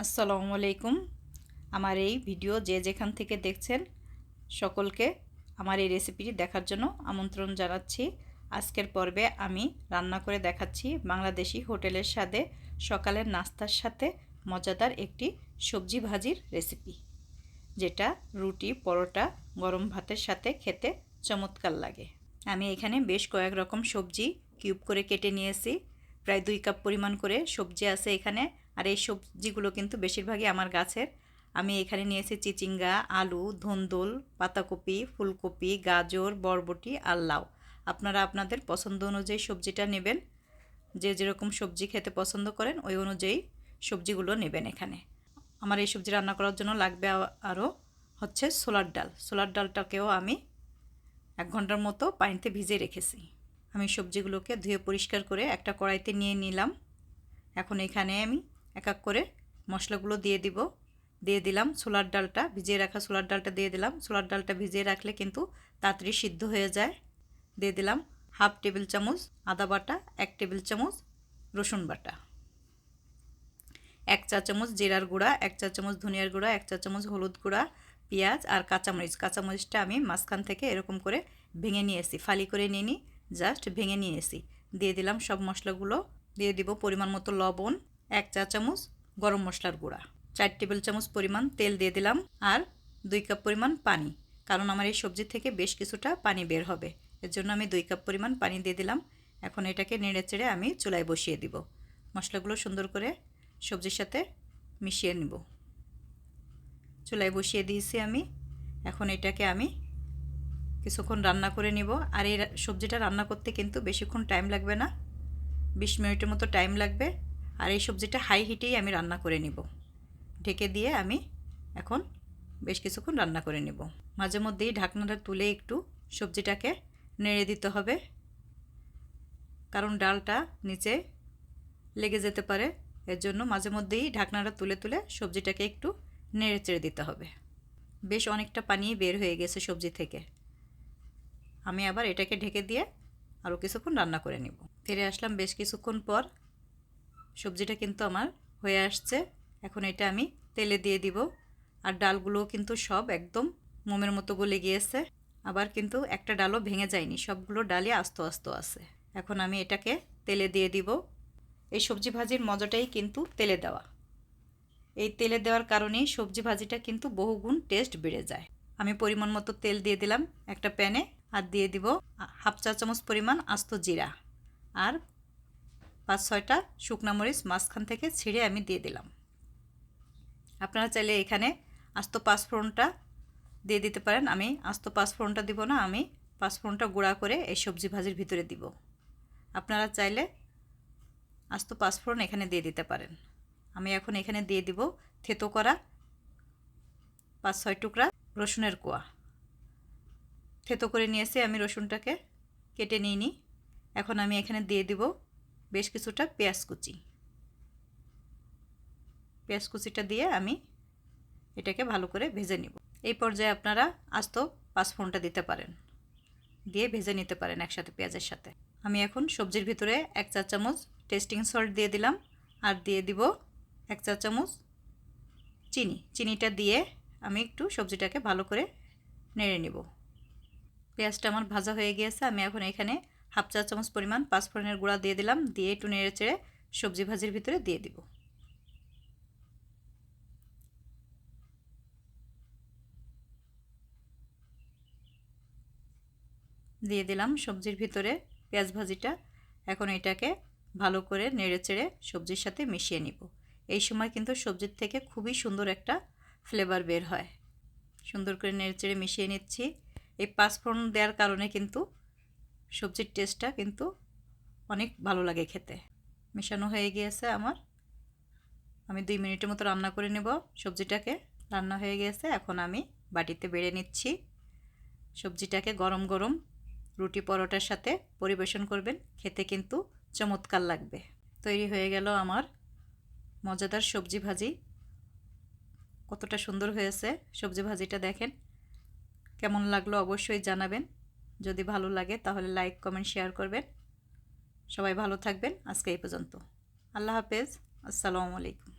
আসসালামু আলাইকুম। আমার এই ভিডিও যে যেখান থেকে দেখছেন সকলকে আমার এই রেসিপিটি দেখার জন্য আমন্ত্রণ জানাচ্ছি। আজকের পর্বে আমি রান্না করে দেখাচ্ছি বাংলাদেশি হোটেলের স্বাদে সকালের নাস্তার সাথে মজাদার একটি সবজি ভাজির রেসিপি, যেটা রুটি, পরোটা, গরম ভাতের সাথে খেতে চমৎকার লাগে। আমি এখানে বেশ কয়েক রকম সবজি কিউব করে কেটে নিয়েছি। প্রায় 2 কাপ পরিমাণ করে সবজি আছে এখানে। আর এই সবজিগুলো কিন্তু বেশিরভাগই আমার গাছের। আমি এখানে নিয়েছি চিচিঙ্গা, আলু, ধুন্দুল, পাতাকপি, ফুলকপি, গাজর, বরবটি আর লাউ। আপনারা আপনাদের পছন্দ অনুযায়ী সবজিটা নেবেন। যে যেরকম সবজি খেতে পছন্দ করেন ওই অনুযায়ী সবজিগুলো নেবেন এখানে। আমার এই সবজি রান্না করার জন্য লাগবে আরও হচ্ছে ছোলার ডাল। ছোলার ডালটাকেও আমি 1 ঘন্টার মতো পানিতে ভিজিয়ে রেখেছি। আমি সবজিগুলোকে ধুয়ে পরিষ্কার করে একটা কড়াইতে নিয়ে নিলাম। এখন এখানে আমি এক এক করে মশলাগুলো দিয়ে দিলাম ছোলার ডালটা, ভিজিয়ে রাখা ছোলার ডালটা দিয়ে দিলাম। ছোলার ডালটা ভিজিয়ে রাখলে কিন্তু তাড়াতাড়ি সিদ্ধ হয়ে যায়। দিয়ে দিলাম 1/2 টেবিল চামচ আদা বাটা, 1 টেবিল চামচ রসুন বাটা, 1 চা চামচ জিরার গুঁড়া, 1 চা চামচ ধনিয়ার গুঁড়া, 1 চা চামচ হলুদ গুঁড়া, পেঁয়াজ আর কাঁচামরিচ। কাঁচামরিচটা আমি মাঝখান থেকে এরকম করে ভেঙে নিয়েছি, ফালি করে নিইনি, জাস্ট ভেঙে নিয়েছি। দিয়ে দিলাম সব মশলাগুলো। দিয়ে দিব পরিমাণ মতো লবণ, 1 চা চামচ গরম মশলার গুঁড়া, 4 টেবিল চামচ পরিমাণ তেল দিয়ে দিলাম, আর 2 কাপ পরিমাণ পানি। কারণ আমার এই সবজি থেকে বেশ কিছুটা পানি বের হবে, এর জন্য আমি 2 কাপ পরিমাণ পানি দিয়ে দিলাম। এখন এটাকে নেড়ে চেড়ে আমি চুলায় বসিয়ে দিব। মশলাগুলো সুন্দর করে সবজির সাথে মিশিয়ে নিব। চুলায় বসিয়ে দিয়েছি আমি। এখন এটাকে আমি কিছুক্ষণ রান্না করে নিব। আর এই সবজিটা রান্না করতে কিন্তু বেশিক্ষণ টাইম লাগবে না, 20 মিনিটের মতো টাইম লাগবে। আর এই সবজিটা হাই হিটেই আমি রান্না করে নিব। ঢেকে দিয়ে আমি এখন বেশ কিছুক্ষণ রান্না করে নিব। মাঝে মধ্যেই ঢাকনাটা তুলে একটু সবজিটাকে নেড়ে দিতে হবে, কারণ ডালটা নিচে লেগে যেতে পারে। এর জন্য মাঝে মধ্যেই ঢাকনাটা তুলে তুলে সবজিটাকে একটু নেড়ে চেড়ে দিতে হবে। বেশ অনেকটা পানি বের হয়ে গেছে সবজি থেকে। আমি আবার এটাকে ঢেকে দিয়ে আরও কিছুক্ষণ রান্না করে নিব। ফিরে আসলাম বেশ কিছুক্ষণ পর। সবজিটা কিন্তু আমার হয়ে আসছে। এখন এটা আমি তেলে দিয়ে দিব। আর ডালগুলোও কিন্তু সব একদম মোমের মতো গলে গিয়েছে। আবার কিন্তু একটা ডালও ভেঙে যায়নি, সবগুলো ডালই আস্ত আস্ত আছে। এখন আমি এটাকে তেলে দিয়ে দিব। এই সবজি ভাজির মজাটাই কিন্তু তেলে দেওয়া। এই তেলে দেওয়ার কারণেই সবজি ভাজিটা কিন্তু বহুগুণ টেস্ট বেড়ে যায়। আমি পরিমাণ মতো তেল দিয়ে দিলাম একটা প্যানে, আর দিয়ে দিব 1/2 চা চামচ পরিমাণ আস্ত জিরা, আর 5-6টা শুকনা মরিচ মাঝখান থেকে ছিঁড়ে আমি দিয়ে দিলাম। আপনারা চাইলে এখানে আস্ত পাঁচফোড়নটা দিয়ে দিতে পারেন। আমি আস্ত পাঁচফোড়নটা দিব না, আমি পাঁচফোড়নটা গুঁড়া করে এই সবজি ভাজির ভিতরে দিব। আপনারা চাইলে আস্ত পাঁচফোড়ন এখানে দিয়ে দিতে পারেন। আমি এখন এখানে দিয়ে দিব থেতো করা 5-6 টুকরা রসুনের কোয়া। থেতো করে নিয়েছি আমি রসুনটাকে, কেটে নিইনি। এখন আমি এখানে দিয়ে দিব বেশ কিছুটা পেঁয়াজ কুচি। পেঁয়াজ কুচিটা দিয়ে আমি এটাকে ভালো করে ভেজে নিব। এই পর্যায়ে আপনারা আস্ত পাঁচফোড়নটা দিতে পারেন, দিয়ে ভেজে নিতে পারেন একসাথে পেঁয়াজের সাথে। আমি এখন সবজির ভিতরে 1 চা চামচ টেস্টিং সল্ট দিয়ে দিলাম, আর দিয়ে দিব 1 চা চামচ চিনি। চিনিটা দিয়ে আমি একটু সবজিটাকে ভালো করে নেড়ে নিব। পেঁয়াজটা আমার ভাজা হয়ে গিয়েছে। আমি এখন এখানে 1/2 চা চামচ পরিমাণ পাঁচফোড়নের গুঁড়া দিয়ে দিলাম, দিয়ে একটু নেড়ে চেড়ে সবজি ভাজির ভিতরে দিয়ে দিব। দিয়ে দিলাম সবজির ভিতরে পেঁয়াজ ভাজিটা। এখন এটাকে ভালো করে নেড়ে চেড়ে সবজির সাথে মিশিয়ে নিব। এই সময় কিন্তু সবজির থেকে খুবই সুন্দর একটা ফ্লেভার বের হয়। সুন্দর করে নেড়ে চেড়ে মিশিয়ে নিচ্ছি। এই পাঁচফোড়ন দেওয়ার কারণে কিন্তু সবজির টেস্টটা কিন্তু অনেক ভালো লাগে খেতে। মেশানো হয়ে গিয়েছে আমার। আমি 2 মিনিটের মতো রান্না করে নেব সবজিটাকে। রান্না হয়ে গিয়েছে, এখন আমি বাটিতে বেড়ে নিচ্ছি। সবজিটাকে গরম গরম রুটি পরোটার সাথে পরিবেশন করবেন, খেতে কিন্তু চমৎকার লাগবে। তৈরি হয়ে গেল আমার মজাদার সবজি ভাজি। কতটা সুন্দর হয়েছে সবজি ভাজিটা, দেখেন। কেমন লাগলো অবশ্যই জানাবেন। যদি ভালো লাগে তাহলে লাইক, কমেন্ট, শেয়ার করবেন। সবাই ভালো থাকবেন। আজকে এই পর্যন্ত। আল্লাহ হাফেজ। আসসালামু আলাইকুম।